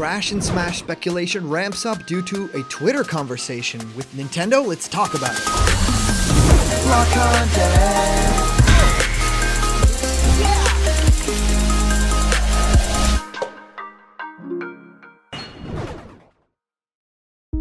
Crash and Smash speculation ramps up due to a Twitter conversation with Nintendo. Let's talk about it. Block content.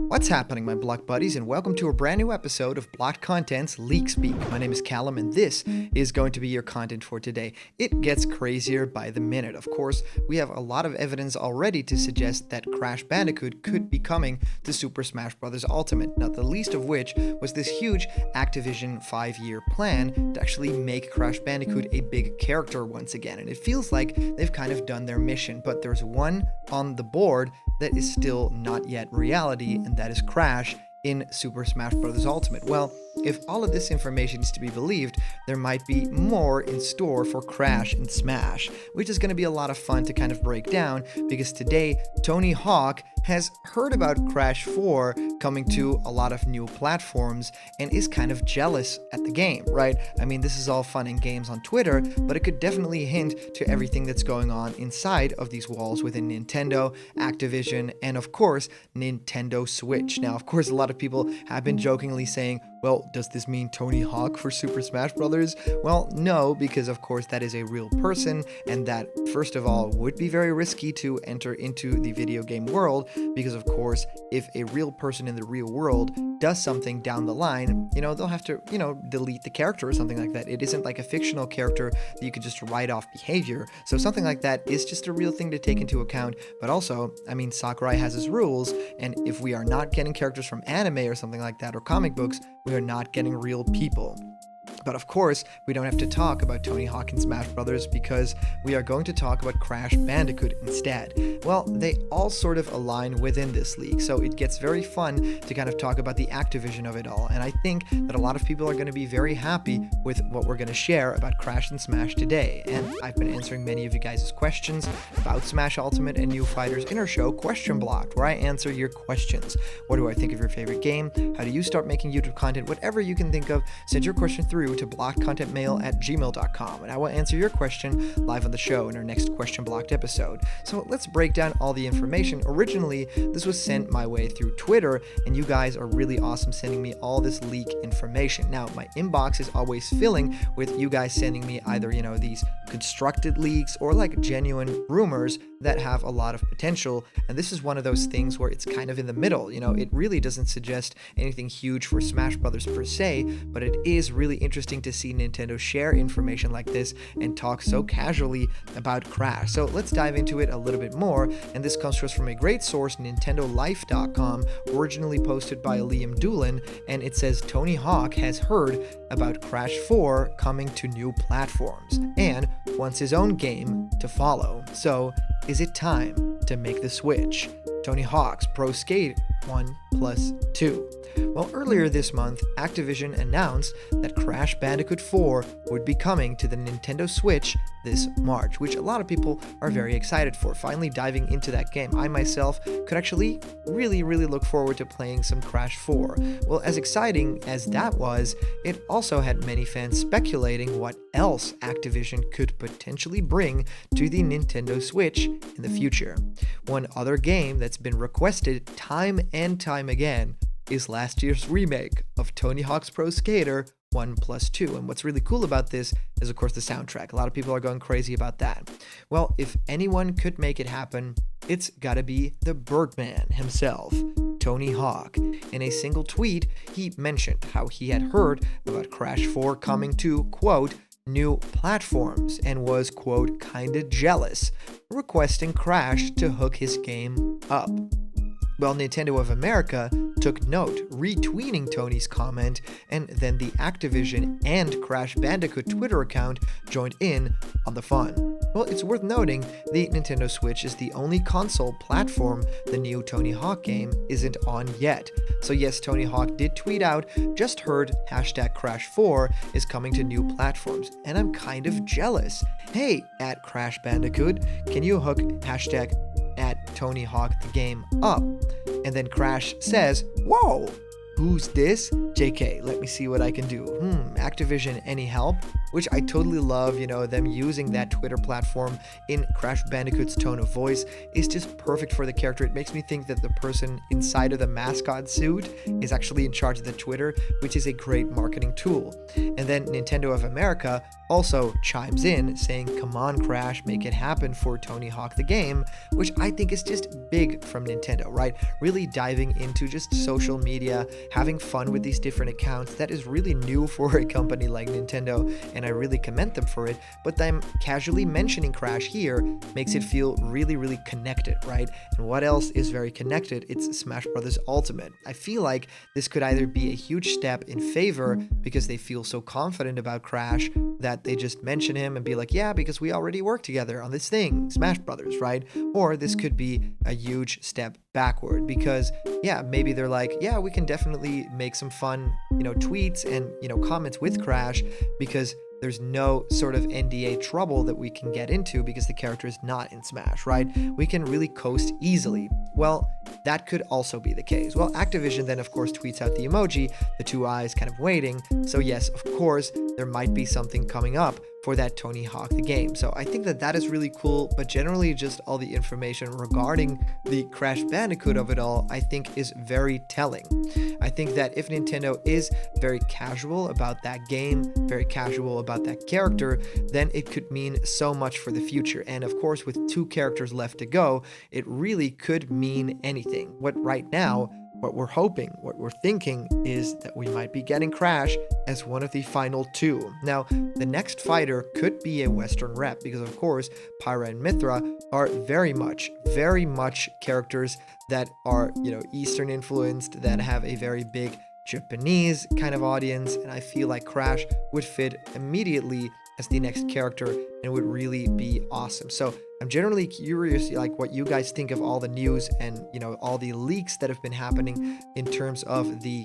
What's happening, my Block buddies, and welcome to a brand new episode of Blocked Content's Leak Speak. My name is Callum, and this is going to be your content for today. It gets crazier by the minute. Of course, we have a lot of evidence already to suggest that Crash Bandicoot could be coming to Super Smash Bros. Ultimate, not the least of which was this huge Activision 5-year plan to actually make Crash Bandicoot a big character once again. And it feels like they've kind of done their mission, but there's one on the board that is still not yet reality, and that is Crash in Super Smash Bros. Ultimate. Well, if all of this information is to be believed, there might be more in store for Crash and Smash, which is going to be a lot of fun to kind of break down, because today, Tony Hawk has heard about Crash 4 coming to a lot of new platforms and is kind of jealous at the game, right? I mean, this is all fun and games on Twitter, but it could definitely hint to everything that's going on inside of these walls within Nintendo, Activision, and of course, Nintendo Switch. Now, of course, a lot of people have been jokingly saying, well, does this mean Tony Hawk for Super Smash Bros.? Well, no, because of course that is a real person, and that, first of all, would be very risky to enter into the video game world, because of course, if a real person in the real world does something down the line, they'll have to, delete the character or something like that. It isn't like a fictional character that you could just write off behavior. So something like that is just a real thing to take into account. But also, I mean, Sakurai has his rules, and if we are not getting characters from anime or something like that, or comic books, we are not getting real people. But of course, we don't have to talk about Tony Hawk and Smash Brothers, because we are going to talk about Crash Bandicoot instead. Well, they all sort of align within this league, so it gets very fun to kind of talk about the Activision of it all. And I think that a lot of people are going to be very happy with what we're going to share about Crash and Smash today. And I've been answering many of you guys' questions about Smash Ultimate and New Fighters in our show Question Blocked, where I answer your questions. What do I think of your favorite game? How do you start making YouTube content? Whatever you can think of, send your question through to blockedcontentmail@gmail.com, and I will answer your question live on the show in our next Question Blocked episode. So let's break down all the information. Originally, this was sent my way through Twitter, and you guys are really awesome sending me all this leak information. Now, my inbox is always filling with you guys sending me either, these constructed leaks or like genuine rumors that have a lot of potential, and this is one of those things where it's kind of in the middle. It really doesn't suggest anything huge for Smash Brothers per se, but it is really interesting to see Nintendo share information like this and talk so casually about Crash. So let's dive into it a little bit more, and this comes to us from a great source, NintendoLife.com, originally posted by Liam Doolin, and it says Tony Hawk has heard about Crash 4 coming to new platforms and wants his own game to follow. So, is it time to make the switch? Tony Hawk's Pro Skate 1+2. Well, earlier this month, Activision announced that Crash Bandicoot 4 would be coming to the Nintendo Switch this March, which a lot of people are very excited for, finally diving into that game. I myself could actually really look forward to playing some Crash 4. Well, as exciting as that was, it also had many fans speculating what else Activision could potentially bring to the Nintendo Switch in the future. One other game that's been requested time and time again is last year's remake of Tony Hawk's Pro Skater 1+2. And what's really cool about this is, of course, the soundtrack. A lot of people are going crazy about that. Well, if anyone could make it happen, it's gotta be the Birdman himself, Tony Hawk. In a single tweet, he mentioned how he had heard about Crash 4 coming to, quote, new platforms, and was, quote, kinda jealous, requesting Crash to hook his game up. Well, Nintendo of America took note, retweeting Tony's comment, and then the Activision and Crash Bandicoot Twitter account joined in on the fun. Well, it's worth noting the Nintendo Switch is the only console platform the new Tony Hawk game isn't on yet. So yes, Tony Hawk did tweet out, just heard #Crash4 is coming to new platforms, and I'm kind of jealous. Hey, at Crash Bandicoot, can you hook #Tony Hawk the game up? And then Crash says, whoa, who's this? JK, let me see what I can do. Activision, any help? which I totally love. Them using that Twitter platform in Crash Bandicoot's tone of voice is just perfect for the character. It makes me think that the person inside of the mascot suit is actually in charge of the Twitter, which is a great marketing tool. And then Nintendo of America also chimes in saying, "Come on, Crash, make it happen for Tony Hawk the game," which I think is just big from Nintendo, right? Really diving into just social media, having fun with these different accounts. That is really new for a company like Nintendo, and I really commend them for it. But them casually mentioning Crash here makes it feel really, really connected, right? And what else is very connected? It's Smash Bros. Ultimate. I feel like this could either be a huge step in favor because they feel so confident about Crash that they just mention him and be like, yeah, because we already work together on this thing, Smash Brothers, right? Or this could be a huge step backward because, yeah, maybe they're like, yeah, we can definitely make some fun, tweets and, comments with Crash because there's no sort of NDA trouble that we can get into because the character is not in Smash, right? We can really coast easily. Well, that could also be the case. Well, Activision then, of course, tweets out the emoji, the two eyes kind of waiting. So yes, of course, there might be something coming up for that Tony Hawk the game. So I think that is really cool, but generally just all the information regarding the Crash Bandicoot of it all, I think is very telling. I think that if Nintendo is very casual about that game, very casual about that character, then it could mean so much for the future. And of course, with 2 characters left to go, it really could mean anything. What we're hoping, what we're thinking is that we might be getting Crash as one of the final 2. Now, the next fighter could be a Western rep because, of course, Pyra and Mithra are very much characters that are, Eastern influenced, that have a very big Japanese kind of audience, and I feel like Crash would fit immediately as the next character and would really be awesome. So I'm generally curious, like, what you guys think of all the news and, all the leaks that have been happening in terms of the,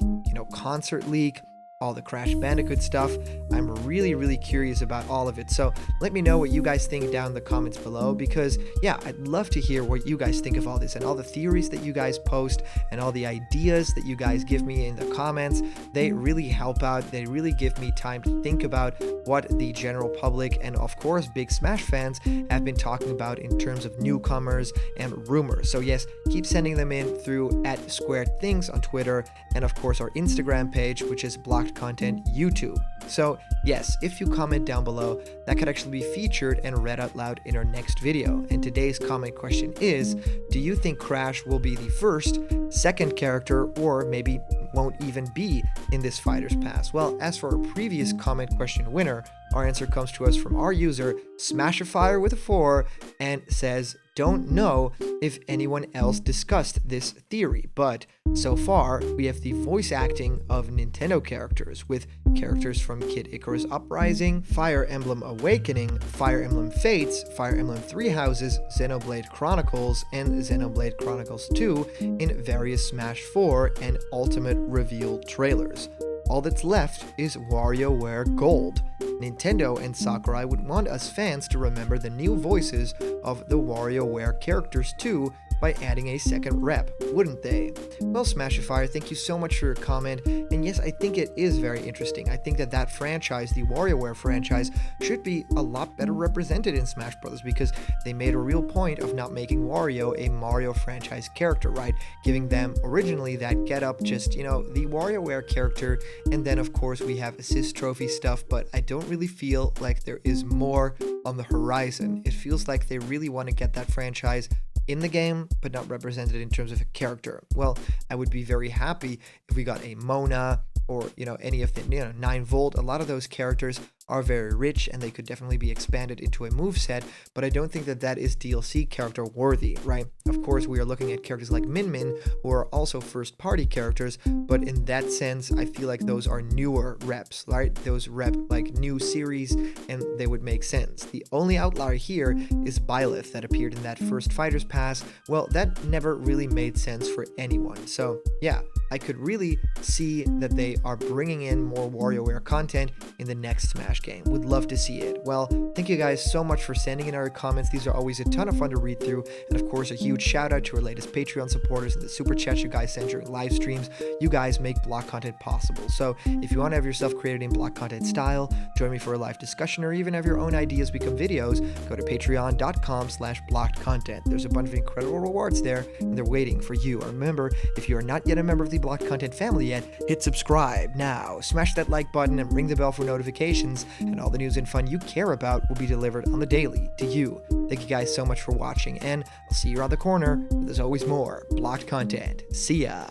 concert leak, all the Crash Bandicoot stuff. I'm really, really curious about all of it. So let me know what you guys think down in the comments below because, yeah, I'd love to hear what you guys think of all this and all the theories that you guys post and all the ideas that you guys give me in the comments. They really help out. They really give me time to think about what the general public and, of course, big Smash fans have been talking about in terms of newcomers and rumors. So yes, keep sending them in through @SquaredThings on Twitter and, of course, our Instagram page, which is Blocked Content YouTube. So yes, if you comment down below, that could actually be featured and read out loud in our next video. And today's comment question is, do you think Crash will be the first, second character, or maybe won't even be in this Fighter's Pass? Well, as for our previous comment question winner, our answer comes to us from our user, Smashifier with a 4, and says, don't know if anyone else discussed this theory, but so far we have the voice acting of Nintendo characters, with characters from Kid Icarus Uprising, Fire Emblem Awakening, Fire Emblem Fates, Fire Emblem Three Houses, Xenoblade Chronicles, and Xenoblade Chronicles 2 in various Smash 4 and Ultimate Reveal trailers. All that's left is WarioWare Gold. Nintendo and Sakurai would want us fans to remember the new voices of the WarioWare characters too by adding a second rep, wouldn't they? Well, Smashifier, thank you so much for your comment, and yes, I think it is very interesting. I think that franchise, the WarioWare franchise, should be a lot better represented in Smash Bros. Because they made a real point of not making Wario a Mario franchise character, right? Giving them originally that get-up, just, the WarioWare character, and then of course we have assist trophy stuff, but I don't really feel like there is more on the horizon. It feels like they really want to get that franchise in the game, but not represented in terms of a character. Well, I would be very happy if we got a Mona or, any of the, 9-Volt. A lot of those characters are very rich and they could definitely be expanded into a moveset, but I don't think that is DLC character worthy, right? Of course, we are looking at characters like Min Min, who are also first party characters, but in that sense, I feel like those are newer reps, right? Those rep like new series and they would make sense. The only outlier here is Byleth that appeared in that first Fighter's Pass. Well, that never really made sense for anyone. So yeah, I could really see that they are bringing in more WarioWare content in the next Smash game. Would love to see it. Well, thank you guys so much for sending in our comments. These are always a ton of fun to read through. And of course, a huge shout out to our latest Patreon supporters and the super chats you guys send during live streams. You guys make block content possible. So if you want to have yourself created in block content style, join me for a live discussion, or even have your own ideas become videos, go to patreon.com/blockedcontent. There's a bunch of incredible rewards there, and they're waiting for you. And remember, if you are not yet a member of the Blocked Content family yet, hit subscribe now. Smash that like button and ring the bell for notifications, and all the news and fun you care about will be delivered on the daily to you. Thank you guys so much for watching, and I'll see you around the corner. There's always more Blocked Content. See ya.